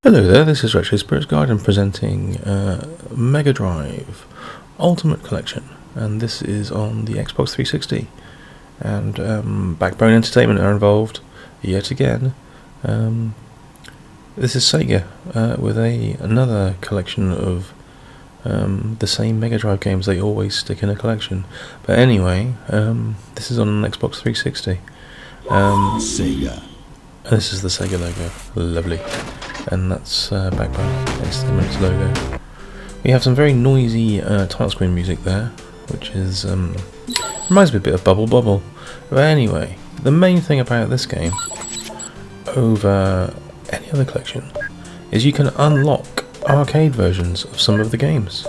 Hello there, this is Retro Spirits Guide and presenting Mega Drive Ultimate Collection, and this is on the Xbox 360, and Backbone Entertainment are involved yet again. This is SEGA with another collection of the same Mega Drive games they always stick in a collection. But anyway, this is on an Xbox 360. SEGA. This is the SEGA logo, lovely. And that's Backbone Entertainment's logo. We have some very noisy title screen music there, which is reminds me a bit of Bubble Bobble. But anyway, the main thing about this game over any other collection is you can unlock arcade versions of some of the games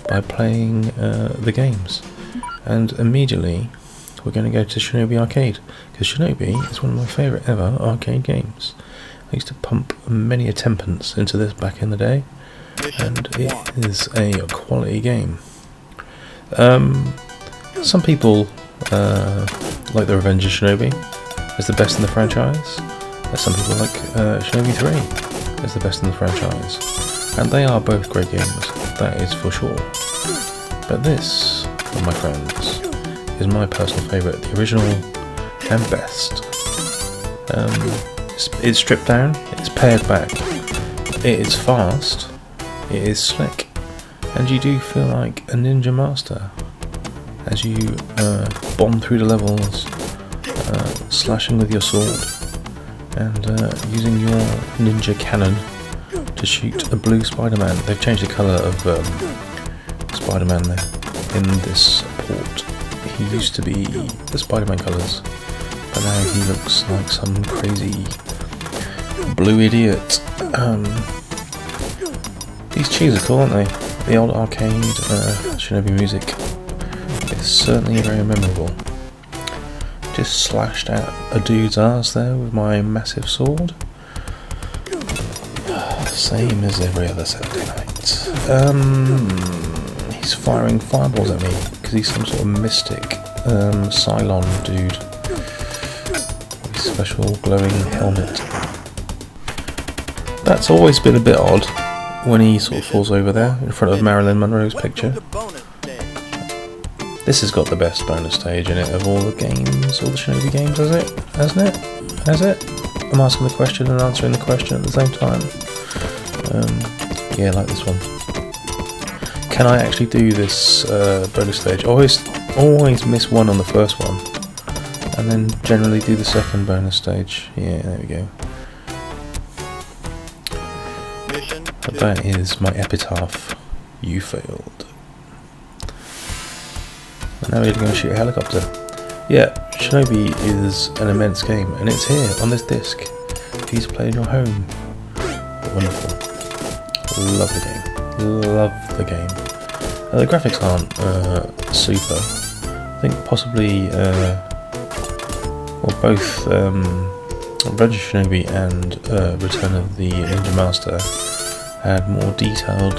by playing the games. And immediately we're going to go to Shinobi Arcade, because Shinobi is one of my favourite ever arcade games. I used to pump many a tenpence into this back in the day, and it is a quality game. Some people like the Revenge of Shinobi as the best in the franchise. Some people like Shinobi 3 as the best in the franchise, and they are both great games, that is for sure. But this, my friends, is my personal favourite, the original and best. It's stripped down, it's pared back, it is fast, it is slick, and you do feel like a ninja master as you bomb through the levels, slashing with your sword and using your ninja cannon to shoot a blue Spider-Man. They've changed the colour of Spider-Man there in this port. He used to be the Spider-Man colours, but now he looks like some crazy blue idiot. These tunes are cool, aren't they? The old arcade Shinobi music is certainly very memorable. Just slashed out a dude's arse there with my massive sword. Same as every other Saturday night. He's firing fireballs at me because he's some sort of mystic Cylon dude with a special glowing helmet. That's always been a bit odd when he sort of falls over there in front of Marilyn Monroe's picture. This has got the best bonus stage in it of all the games, all the Shinobi games, hasn't it? Has it? I'm asking the question and answering the question at the same time. Yeah, like this one. Can I actually do this bonus stage? Always miss one on the first one, and then generally do the second bonus stage. Yeah, there we go. But that is my epitaph. You failed. And now we're going to shoot a helicopter. Yeah, Shinobi is an immense game, and it's here on this disc for you to play in your home. Wonderful. Love the game. Love the game. The graphics aren't super. I think possibly both Revenge of Shinobi and Return of the Ninja Master had more detailed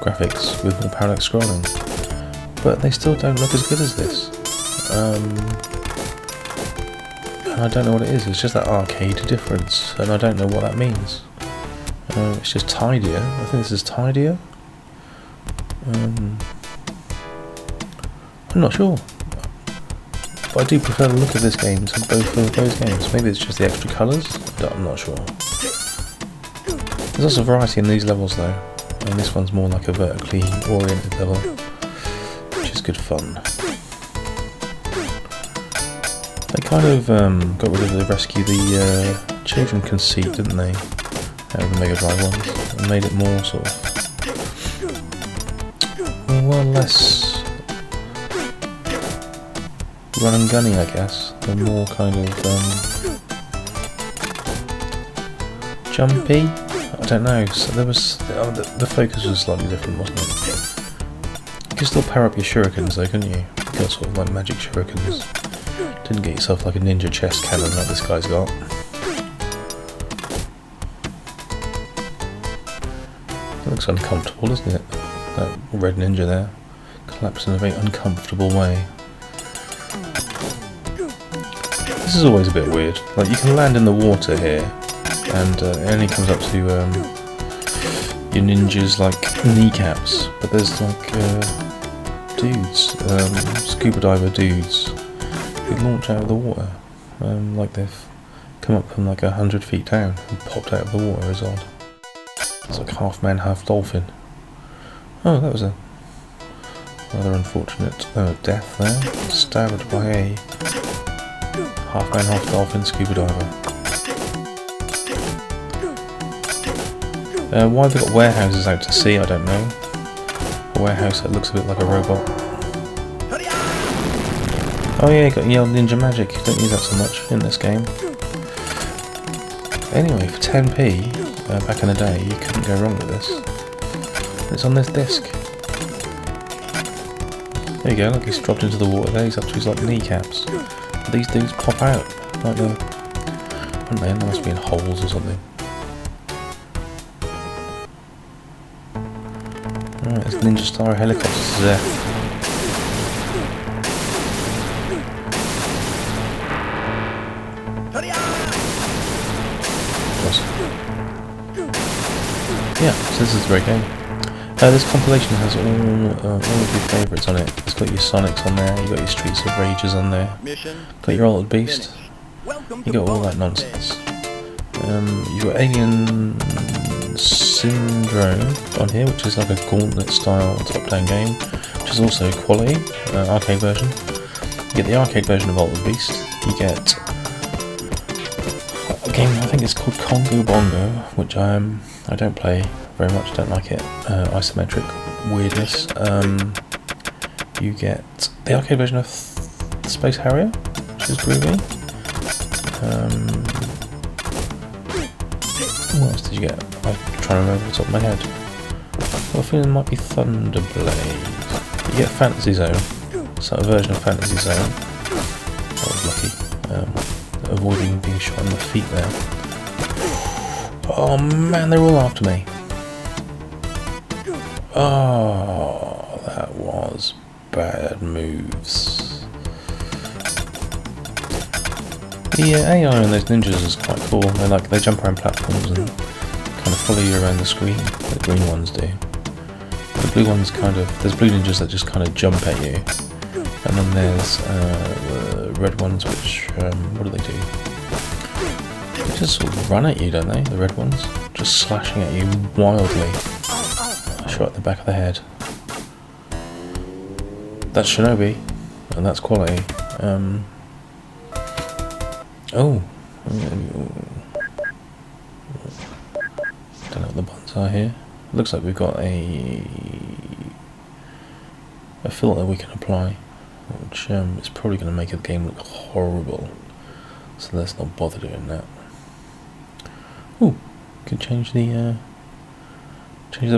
graphics with more parallax scrolling, but they still don't look as good as this. And I don't know what it is. It's just that arcade difference, and I don't know what that means. It's just tidier. I think this is tidier. I'm not sure, but I do prefer the look of this game to both of those games. Maybe it's just the extra colours. I'm not sure. There's lots of variety in these levels though, and this one's more like a vertically oriented level, which is good fun. They kind of got rid of the rescue the children conceit, didn't they, out of the Mega Drive ones, and made it more sort of, well, less run and gunny, I guess, and more kind of jumpy. I don't know. So there was the focus was slightly different, wasn't it? You could still power up your shurikens though, couldn't you? You got sort of like magic shurikens. Didn't get yourself like a ninja chest cannon like this guy's got. It looks uncomfortable, doesn't it? That red ninja there collapsed in a very uncomfortable way. This is always a bit weird. Like, you can land in the water here, and it only comes up to your ninjas like kneecaps, but there's like dudes, scuba diver dudes who launch out of the water, like they've come up from like 100 feet down and popped out of the water. Is odd. It's like half man, half dolphin. Oh, that was a rather unfortunate death there. Stabbed by a half man, half dolphin scuba diver. Why they've got warehouses out to sea, I don't know. A warehouse that looks a bit like a robot. Oh yeah, you got yelled ninja magic. Don't use that so much in this game. Anyway, for 10p, back in the day, you couldn't go wrong with this. It's on this disc. There you go, look, he's dropped into the water there, he's up to his like kneecaps. But these dudes pop out, like the... I don't know, they must be in holes or something. Alright, there's Ninja Star helicopters there. Yeah, so this is a great game. This compilation has all of your favourites on it. It's got your Sonics on there, you got your Streets of Rages on there, got your Altered Beast, you got all that nonsense. You got Alien Syndrome on here, which is like a gauntlet style top-down game, which is also quality, arcade version. You get the arcade version of Altered Beast, you get a game I think it's called Congo Bongo, which I don't play very much, don't like it. Isometric weirdness. You get the arcade version of Space Harrier, which is groovy. What else did you get? I'm trying to remember off the top of my head. I feeling it might be Thunderblade. You get Fantasy Zone, so a version of Fantasy Zone. That was lucky. Avoiding being shot in the feet there. Oh man, they're all after me. Oh, that was bad moves. The AI on those ninjas is quite cool. They jump around platforms and kind of follow you around the screen. The green ones do. The blue ones there's blue ninjas that just kind of jump at you, and then there's the red ones which what do they do? They just sort of run at you, don't they? The red ones, just slashing at you wildly. Shot at the back of the head. That's Shinobi, and that's quality. Don't know what the buttons are here. Looks like we've got a filter we can apply, which is probably going to make the game look horrible. So let's not bother doing that. Ooh, can change the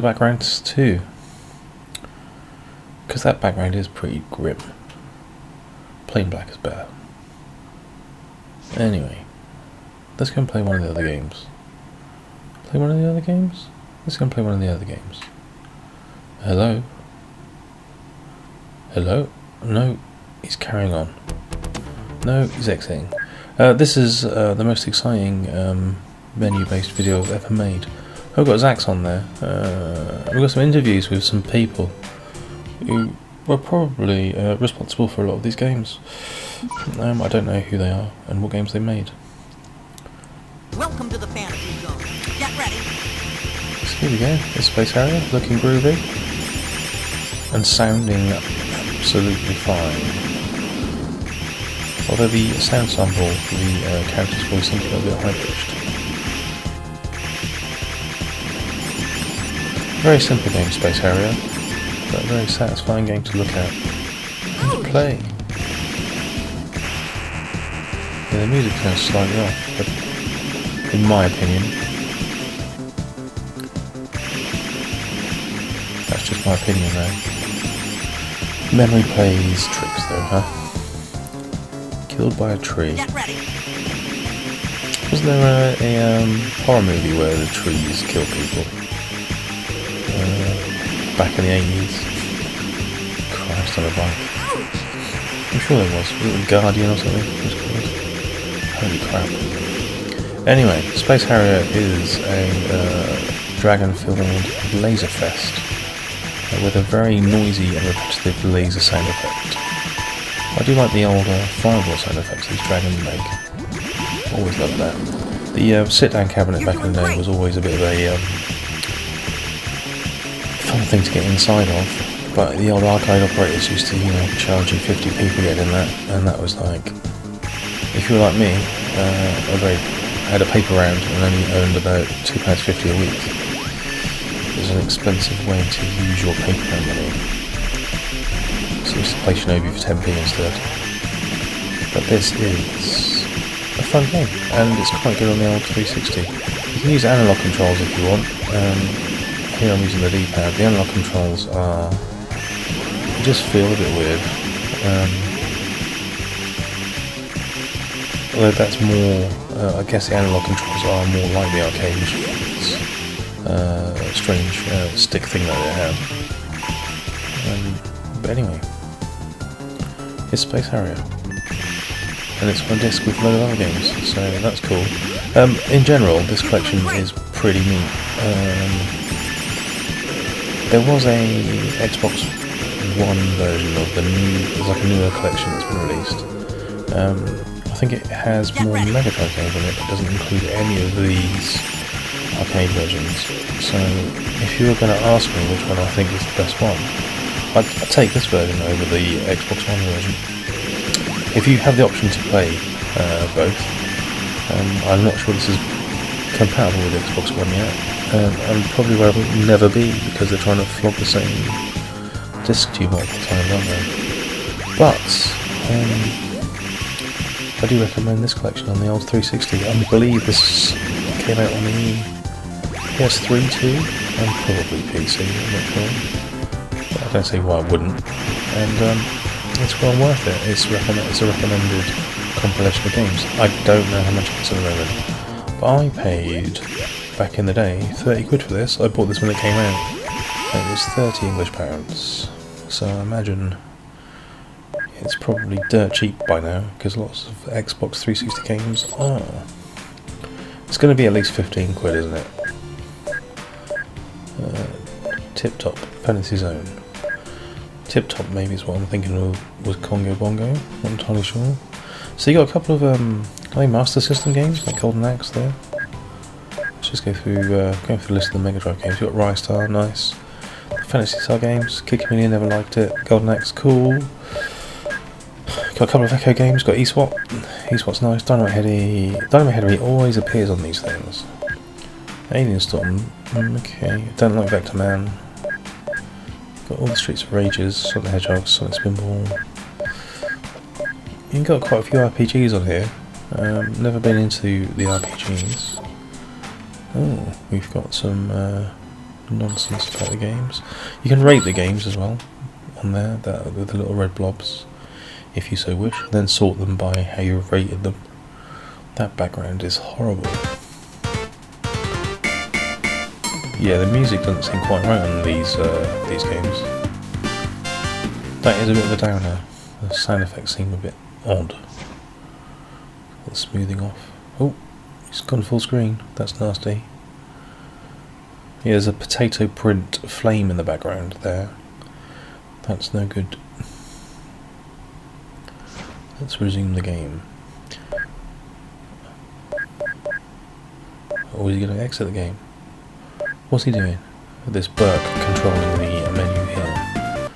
backgrounds too, because that background is pretty grim. Plain black is better. Anyway, let's go and play one of the other games. Play one of the other games? Let's go and play one of the other games. Hello? Hello? No, he's carrying on. No, he's exiting. This is the most exciting menu-based video I've ever made. I've got Zax on there. We've got some interviews with some people who were probably responsible for a lot of these games. I don't know who they are and what games they made. Welcome to the fantasy zone. Get ready. So here we go. It's Space Harrier, looking groovy and sounding absolutely fine. Although the sound sample for the character's voice seems a little bit high-pitched. Very simple game, Space Harrier, but a very satisfying game to look at and to play. Yeah, the music turns slightly off, but in my opinion, that's just my opinion though. Memory plays tricks though, huh? Killed by a tree. Get ready. Wasn't there a horror movie where the trees kill people? Back in the 80s. Christ on a bike. I'm sure there was. Was it The Guardian or something? It was called. Holy crap. Anyway, Space Harrier is a dragon-filled laser fest with a very noisy and repetitive laser sound effect. I do like the older fireball sound effects these dragons make. Always loved that. The sit-down cabinet back in the day was always a bit of a fun thing to get inside of, but the old arcade operators used to, charge you 50p for getting in that, and that was like, if you were like me, had a paper round and only earned about £2.50 a week. It was an expensive way to use your paper round money. So I used to play Shinobi for 10p instead. But this is a fun game, and it's quite good on the old 360. You can use analog controls if you want. Here I'm using the D-pad. The analog controls just feel a bit weird. Although that's more, I guess the analog controls are more like the arcade machines. Strange stick thing that they have. But anyway, it's Space Harrier. And it's on a disc with a load of other games, so that's cool. In general, this collection is pretty neat. There was a Xbox One version of the there's like a newer collection that's been released. I think it has more MEGADRIVE games on it, but doesn't include any of these arcade versions. So if you were going to ask me which one I think is the best one, I'd take this version over the Xbox One version. If you have the option to play both, I'm not sure this is compatible with Xbox One yet, and probably will never be, because they're trying to flog the same disc to you multiple times, aren't they? But I do recommend this collection on the old 360. I believe this came out on the PS3 too, and probably PC, I'm not sure. But I don't see why I wouldn't. And it's well worth it. It's a recommended compilation of games. I don't know how much it is at the moment, but I paid, back in the day, 30 quid for this. I bought this when it came out. It was 30 English pounds. So I imagine it's probably dirt cheap by now, because lots of Xbox 360 games are. It's going to be at least 15 quid, isn't it? Tip Top, Fantasy Zone. Tip Top maybe is what I'm thinking of, was Congo Bongo, not entirely sure. So you got a couple of Master System games, like Golden Axe there. Let's just go through the list of the Mega Drive games. You got Rise Star, nice. Fantasy Star games, Kick Million, never liked it. Golden Axe, cool. Got a couple of Echo games, got eSwap. eSwap's nice. Dynamite Heady always appears on these things. Alien Storm, okay. Don't like Vector Man. Got all the Streets of Rages, Sonic the Hedgehog, Sonic Spinball. You've got quite a few RPGs on here. Never been into the RPGs. Oh, we've got some nonsense about the games. You can rate the games as well on there, with the little red blobs, if you so wish. Then sort them by how you rated them. That background is horrible. Yeah, the music doesn't seem quite right on these games. That is a bit of a downer. The sound effects seem a bit odd. The smoothing off. Oh, it's gone full screen. That's nasty. Yeah, there's a potato print flame in the background there. That's no good. Let's resume the game. Or is he going to exit the game? What's he doing? This Burke controlling the menu here.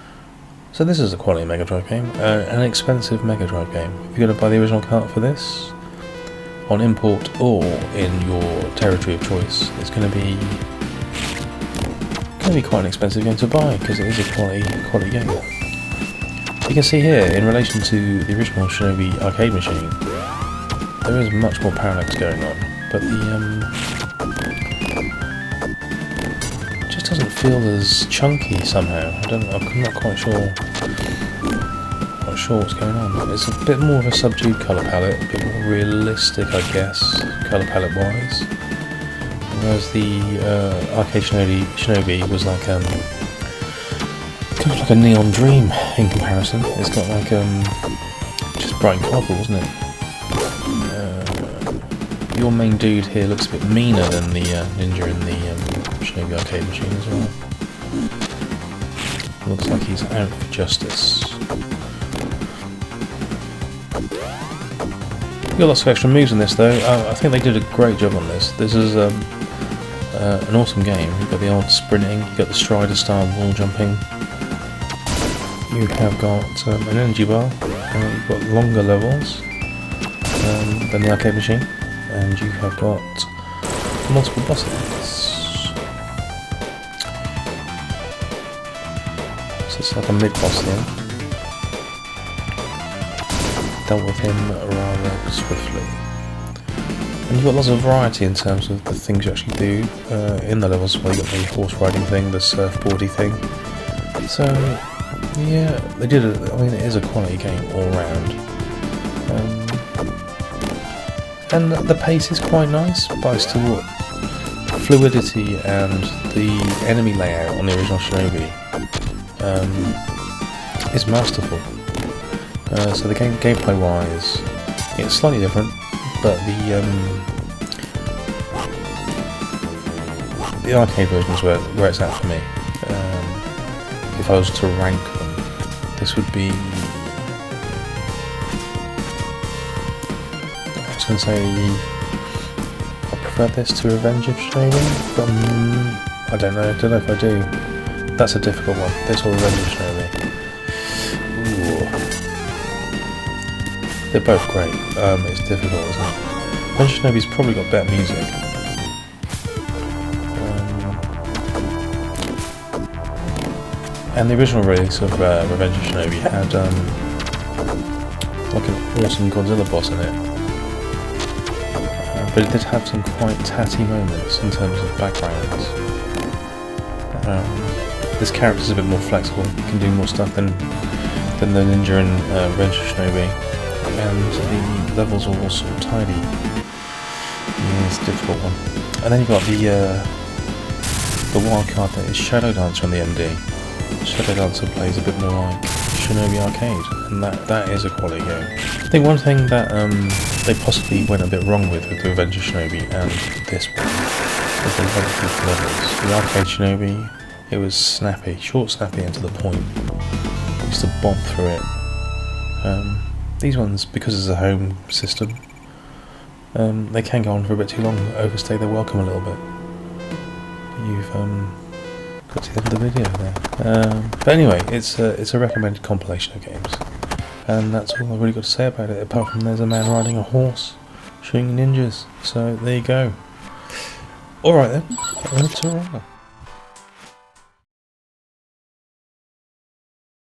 So this is a quality Mega Drive game, an expensive Mega Drive game. If you're going to buy the original cart for this, on import or in your territory of choice, it's going to be quite an expensive game to buy, because it is a quality game. You can see here, in relation to the original Shinobi arcade machine, there is much more parallax going on, but the just doesn't feel as chunky somehow. I'm not quite sure. Not sure what's going on. It's a bit more of a subdued colour palette, a bit more realistic, I guess, colour palette wise. Whereas the arcade Shinobi was like kind of like a neon dream in comparison. It's got like just bright and colourful, isn't it? your main dude here looks a bit meaner than the ninja in the Shinobi arcade machine as well. Looks like he's out for justice. You've got lots of extra moves in this though. I think they did a great job on this. This is an awesome game. You've got the old sprinting, you've got the Strider style wall jumping. You have got an energy bar, you've got longer levels than the arcade machine, and you have got multiple bosses. So it's like a mid-boss here. Dealt with him rather swiftly. And you've got lots of variety in terms of the things you actually do in the levels. Well, you've got the horse riding thing, the surfboardy thing. So, yeah, they did it. I mean, it is a quality game all round. And the pace is quite nice, but still fluidity and the enemy layout on the original Shinobi is masterful. So the gameplay wise, it's slightly different, but the arcade version is where it's at for me. If I was to rank them, this would be, I was going to say, I prefer this to Revenge of Shinobi, but I don't know if I do. That's a difficult one, this or Revenge of Shinobi. Ooh. They're both great, it's difficult, isn't it? Revenge of Shinobi's probably got better music. And the original release of Revenge of Shinobi had like an awesome Godzilla boss in it. But it did have some quite tatty moments in terms of backgrounds. This character's a bit more flexible, can do more stuff than the ninja in Revenge of Shinobi. And the levels are all sort of tidy. Yeah, it's a difficult one. And then you've got the wild card that is Shadow Dancer on the MD. Shadow Dancer plays a bit more like Shinobi Arcade, and that is a quality game. I think one thing that they possibly went a bit wrong with the Revenge of Shinobi and this one was the levels. The arcade Shinobi, it was snappy, short, snappy, and to the point. You used to bomb through it. These ones, because it's a home system, they can go on for a bit too long, overstay their welcome a little bit. You've got to the end of the video there. But anyway, it's a recommended compilation of games, and that's all I've really got to say about it, apart from there's a man riding a horse shooting ninjas, so there you go. Alright then, let's roll.